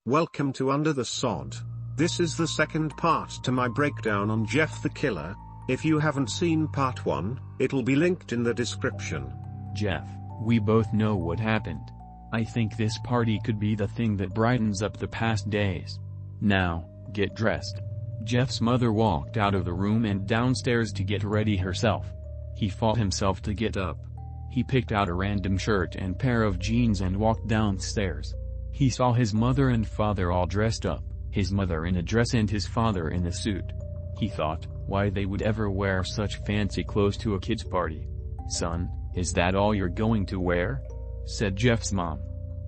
Welcome to Under the Sod. This is the second part to my breakdown on Jeff the Killer. If you haven't seen part 1, it'll be linked in the description. Jeff, we both know what happened. I think this party could be the thing that brightens up the past days. Now, get dressed. Jeff's mother walked out of the room and downstairs to get ready herself. He fought himself to get up. He picked out a random shirt and pair of jeans and walked downstairs. He saw his mother and father all dressed up, his mother in a dress and his father in a suit. He thought, why they would ever wear such fancy clothes to a kid's party. "Son, is that all you're going to wear?" said Jeff's mom.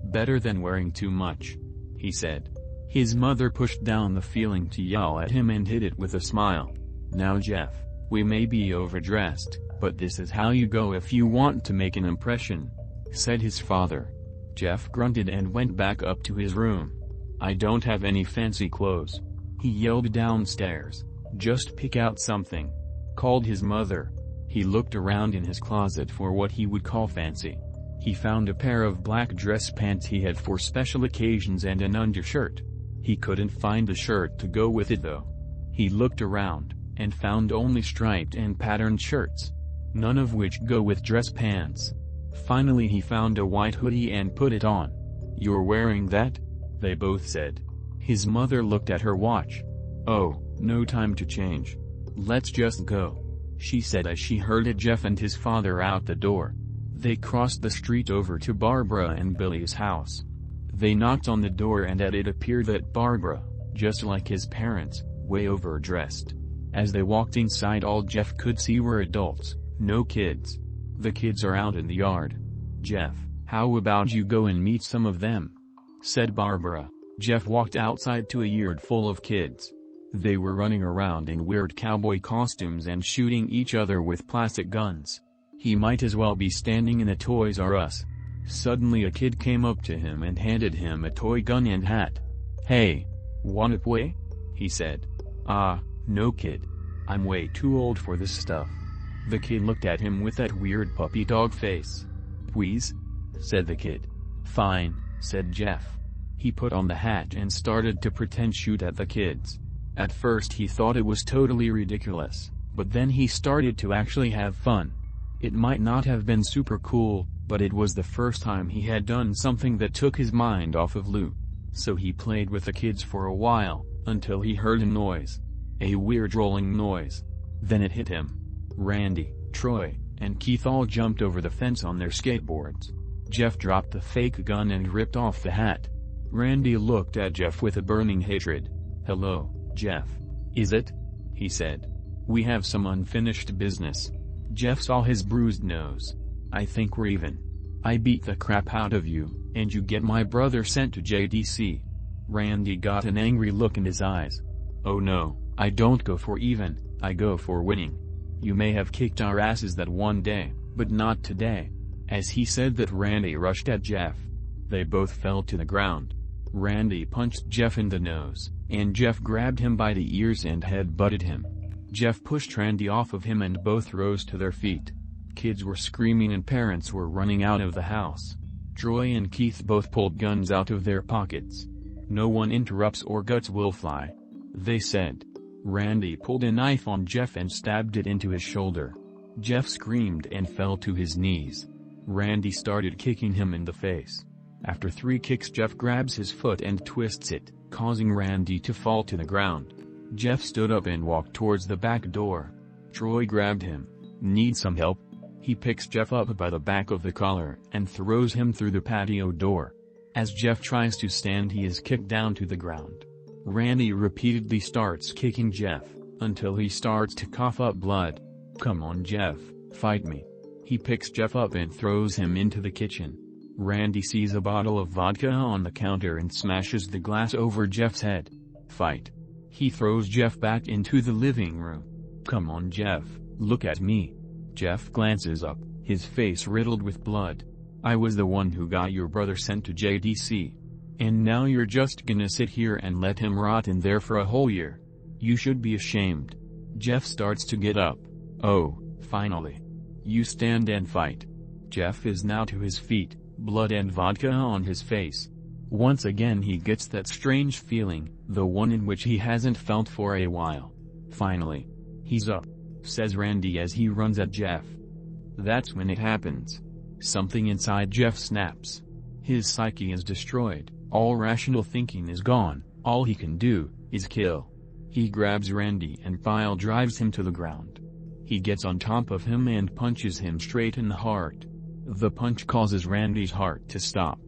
"Better than wearing too much," he said. His mother pushed down the feeling to yell at him and hid it with a smile. "Now Jeff, we may be overdressed, but this is how you go if you want to make an impression," said his father. Jeff grunted and went back up to his room. "I don't have any fancy clothes," he yelled downstairs. "Just pick out something," called his mother. He looked around in his closet for what he would call fancy. He found a pair of black dress pants he had for special occasions and an undershirt. He couldn't find a shirt to go with it though. He looked around, and found only striped and patterned shirts, none of which go with dress pants. Finally he found a white hoodie and put it on. "You're wearing that?" they both said. His mother looked at her watch. "Oh, no time to change. Let's just go," she said as she herded Jeff and his father out the door. They crossed the street over to Barbara and Billy's house. They knocked on the door and it appeared that Barbara, just like his parents, way overdressed. As they walked inside, all Jeff could see were adults, no kids. "The kids are out in the yard. Jeff, how about you go and meet some of them?" said Barbara. Jeff walked outside to a yard full of kids. They were running around in weird cowboy costumes and shooting each other with plastic guns. He might as well be standing in a Toys R Us. Suddenly a kid came up to him and handed him a toy gun and hat. "Hey, wanna play?" he said. "Ah, no kid. I'm way too old for this stuff." The kid looked at him with that weird puppy dog face. "Please?" said the kid. "Fine," said Jeff. He put on the hat and started to pretend shoot at the kids. At first he thought it was totally ridiculous, but then he started to actually have fun. It might not have been super cool, but it was the first time he had done something that took his mind off of loot. So he played with the kids for a while, until he heard a noise. A weird rolling noise. Then it hit him. Randy, Troy, and Keith all jumped over the fence on their skateboards. Jeff dropped the fake gun and ripped off the hat. Randy looked at Jeff with a burning hatred. "Hello, Jeff. Is it?" he said. "We have some unfinished business." Jeff saw his bruised nose. "I think we're even. I beat the crap out of you, and you get my brother sent to JDC. Randy got an angry look in his eyes. "Oh no, I don't go for even, I go for winning. You may have kicked our asses that one day, but not today." As he said that, Randy rushed at Jeff. They both fell to the ground. Randy punched Jeff in the nose, and Jeff grabbed him by the ears and head-butted him. Jeff pushed Randy off of him and both rose to their feet. Kids were screaming and parents were running out of the house. Troy and Keith both pulled guns out of their pockets. "No one interrupts or guts will fly," they said. Randy pulled a knife on Jeff and stabbed it into his shoulder. Jeff screamed and fell to his knees. Randy started kicking him in the face. After 3 kicks, Jeff grabs his foot and twists it, causing Randy to fall to the ground. Jeff stood up and walked towards the back door. Troy grabbed him. "Need some help?" He picks Jeff up by the back of the collar and throws him through the patio door. As Jeff tries to stand, he is kicked down to the ground. Randy repeatedly starts kicking Jeff, until he starts to cough up blood. "Come on Jeff, fight me." He picks Jeff up and throws him into the kitchen. Randy sees a bottle of vodka on the counter and smashes the glass over Jeff's head. "Fight." He throws Jeff back into the living room. "Come on Jeff, look at me." Jeff glances up, his face riddled with blood. "I was the one who got your brother sent to JDC. And now you're just gonna sit here and let him rot in there for a whole year? You should be ashamed." Jeff starts to get up. "Oh, finally. You stand and fight." Jeff is now to his feet, blood and vodka on his face. Once again he gets that strange feeling, the one in which he hasn't felt for a while. Finally. "He's up," says Randy as he runs at Jeff. That's when it happens. Something inside Jeff snaps. His psyche is destroyed, all rational thinking is gone, all he can do is kill. He grabs Randy and pile drives him to the ground. He gets on top of him and punches him straight in the heart. The punch causes Randy's heart to stop.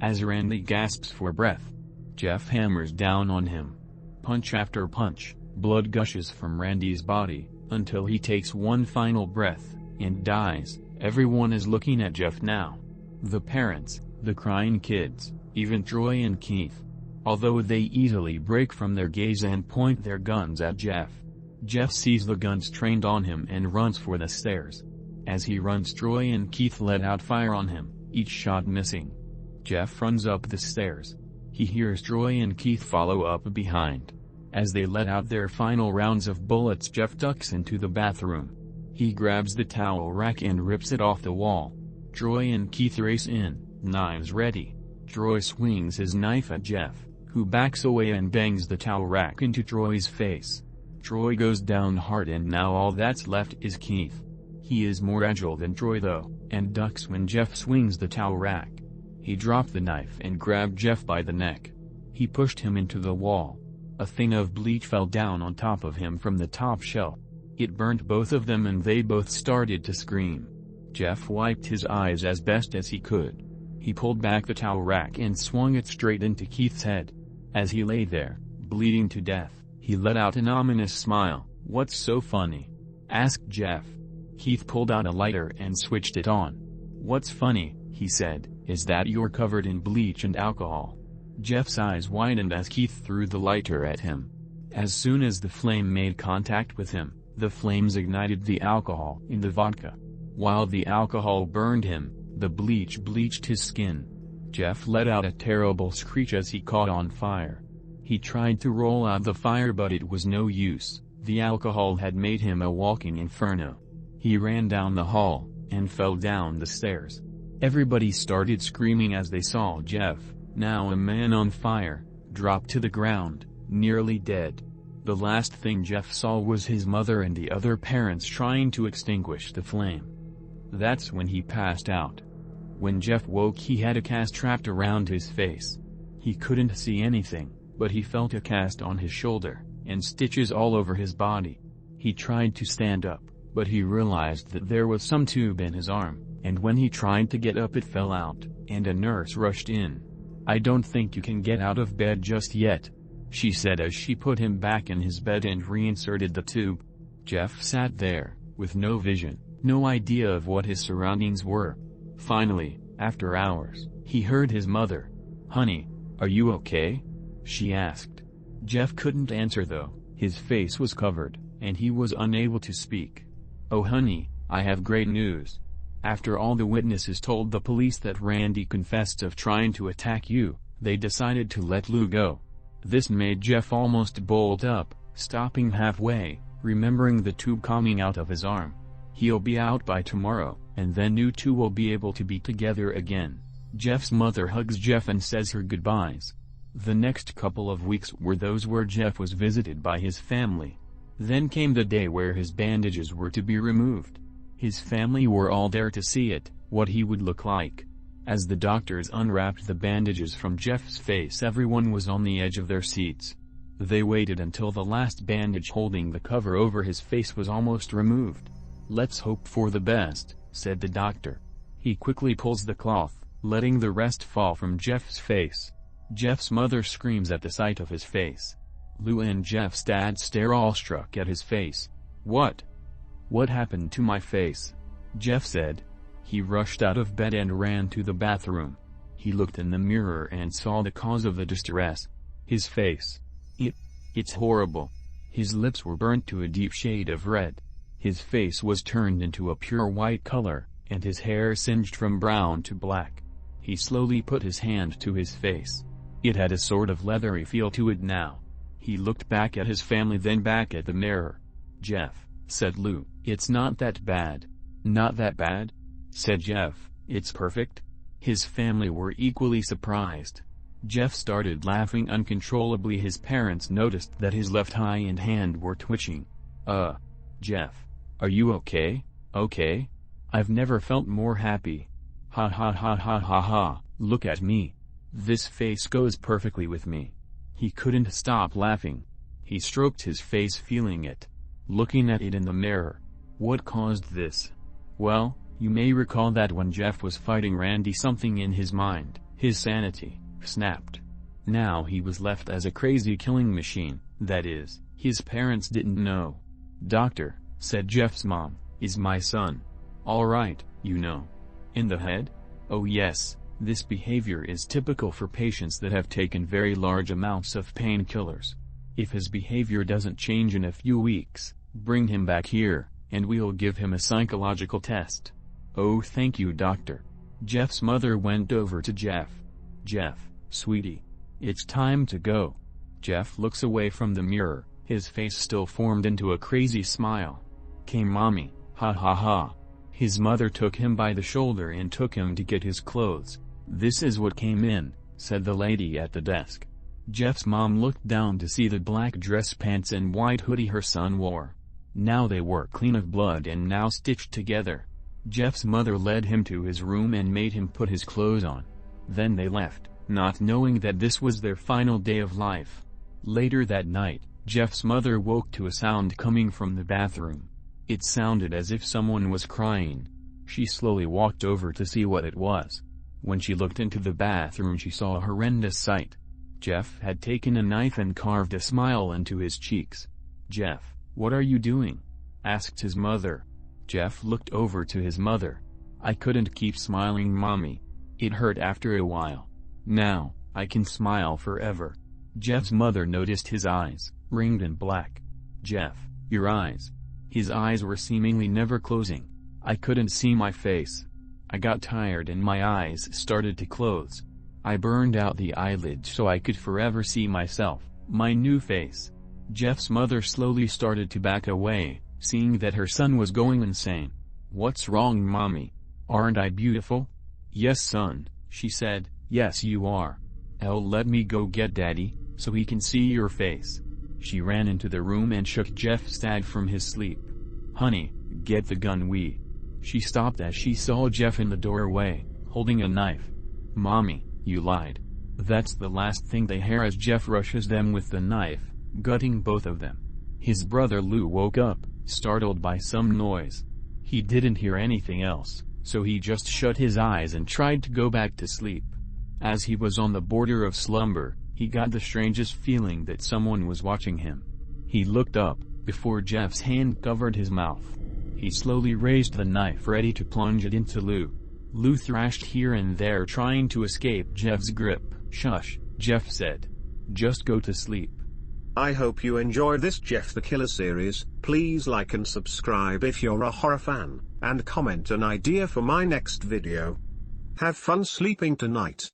As Randy gasps for breath, Jeff hammers down on him. Punch after punch, blood gushes from Randy's body, until he takes one final breath, and dies. Everyone is looking at Jeff now. The parents, the crying kids, even Troy and Keith. Although they easily break from their gaze and point their guns at Jeff. Jeff sees the guns trained on him and runs for the stairs. As he runs, Troy and Keith let out fire on him, each shot missing. Jeff runs up the stairs. He hears Troy and Keith follow up behind. As they let out their final rounds of bullets, Jeff ducks into the bathroom. He grabs the towel rack and rips it off the wall. Troy and Keith race in, knives ready. Troy swings his knife at Jeff, who backs away and bangs the towel rack into Troy's face. Troy goes down hard and now all that's left is Keith. He is more agile than Troy though, and ducks when Jeff swings the towel rack. He dropped the knife and grabbed Jeff by the neck. He pushed him into the wall. A thing of bleach fell down on top of him from the top shelf. It burned both of them and they both started to scream. Jeff wiped his eyes as best as he could. He pulled back the towel rack and swung it straight into Keith's head. As he lay there, bleeding to death, he let out an ominous smile. "What's so funny?" asked Jeff. Keith pulled out a lighter and switched it on. "What's funny," he said, "is that you're covered in bleach and alcohol." Jeff's eyes widened as Keith threw the lighter at him. As soon as the flame made contact with him, the flames ignited the alcohol in the vodka. While the alcohol burned him, the bleach bleached his skin. Jeff let out a terrible screech as he caught on fire. He tried to roll out the fire but it was no use, the alcohol had made him a walking inferno. He ran down the hall, and fell down the stairs. Everybody started screaming as they saw Jeff, now a man on fire, drop to the ground, nearly dead. The last thing Jeff saw was his mother and the other parents trying to extinguish the flame. That's when he passed out. When Jeff woke he had a cast trapped around his face. He couldn't see anything, but he felt a cast on his shoulder, and stitches all over his body. He tried to stand up, but he realized that there was some tube in his arm, and when he tried to get up it fell out, and a nurse rushed in. "I don't think you can get out of bed just yet," she said as she put him back in his bed and reinserted the tube. Jeff sat there, with no vision, no idea of what his surroundings were. Finally, after hours, he heard his mother. "Honey, are you okay?" she asked. Jeff couldn't answer though, his face was covered, and he was unable to speak. "Oh honey, I have great news. After all the witnesses told the police that Randy confessed of trying to attack you, they decided to let Lou go." This made Jeff almost bolt up, stopping halfway, remembering the tube coming out of his arm. He'll be out by tomorrow, and then you two will be able to be together again. Jeff's mother hugs Jeff and says her goodbyes. The next couple of weeks were those where Jeff was visited by his family. Then came the day where his bandages were to be removed. His family were all there to see it, what he would look like. As the doctors unwrapped the bandages from Jeff's face, everyone was on the edge of their seats. They waited until the last bandage holding the cover over his face was almost removed. "Let's hope for the best," said the doctor. He quickly pulls the cloth, letting the rest fall from Jeff's face. Jeff's mother screams at the sight of his face. Lou and Jeff's dad stare awestruck at his face. What happened to my face?" Jeff said. He rushed out of bed and ran to the bathroom. He looked in the mirror and saw the cause of the distress. His face. It's horrible. His lips were burnt to a deep shade of red. His face was turned into a pure white color, and his hair singed from brown to black. He slowly put his hand to his face. It had a sort of leathery feel to it now. He looked back at his family, then back at the mirror. "Jeff," said Lou, "it's not that bad." "Not that bad?" said Jeff, "it's perfect." His family were equally surprised. Jeff started laughing uncontrollably. His parents noticed that his left eye and hand were twitching. Jeff. Are you okay? Okay? I've never felt more happy. Ha ha ha ha ha ha, look at me. This face goes perfectly with me. He couldn't stop laughing. He stroked his face, feeling it. Looking at it in the mirror. What caused this? Well, you may recall that when Jeff was fighting Randy, something in his mind, his sanity, snapped. Now he was left as a crazy killing machine. That is, his parents didn't know. Doctor, said Jeff's mom, is my son all right, you know? In the head? Oh yes, this behavior is typical for patients that have taken very large amounts of painkillers. If his behavior doesn't change in a few weeks, bring him back here, and we'll give him a psychological test. Oh, thank you, doctor. Jeff's mother went over to Jeff. Jeff, sweetie. It's time to go. Jeff looks away from the mirror, his face still formed into a crazy smile. Came mommy, ha ha ha. His mother took him by the shoulder and took him to get his clothes. This is what came in, said the lady at the desk. Jeff's mom looked down to see the black dress pants and white hoodie her son wore. Now they were clean of blood and now stitched together. Jeff's mother led him to his room and made him put his clothes on. Then they left, not knowing that this was their final day of life. Later that night, Jeff's mother woke to a sound coming from the bathroom. It sounded as if someone was crying. She slowly walked over to see what it was. When she looked into the bathroom, she saw a horrendous sight. Jeff had taken a knife and carved a smile into his cheeks. Jeff, what are you doing? Asked his mother. Jeff looked over to his mother. I couldn't keep smiling, mommy. It hurt after a while. Now, I can smile forever. Jeff's mother noticed his eyes, ringed and black. Jeff, your eyes. His eyes were seemingly never closing. I couldn't see my face. I got tired and my eyes started to close. I burned out the eyelids so I could forever see myself, my new face. Jeff's mother slowly started to back away, seeing that her son was going insane. What's wrong, mommy? Aren't I beautiful? Yes, son, she said. Yes, you are. Let me go get daddy, so he can see your face. She ran into the room and shook Jeff's dad from his sleep. Honey, get the gun, She stopped as she saw Jeff in the doorway, holding a knife. Mommy, you lied. That's the last thing they hear as Jeff rushes them with the knife, gutting both of them. His brother Lou woke up, startled by some noise. He didn't hear anything else, so he just shut his eyes and tried to go back to sleep. As he was on the border of slumber, he got the strangest feeling that someone was watching him. He looked up, before Jeff's hand covered his mouth. He slowly raised the knife, ready to plunge it into Lou. Lou thrashed here and there, trying to escape Jeff's grip. Shush, Jeff said. Just go to sleep. I hope you enjoyed this Jeff the Killer series. Please like and subscribe if you're a horror fan, and comment an idea for my next video. Have fun sleeping tonight.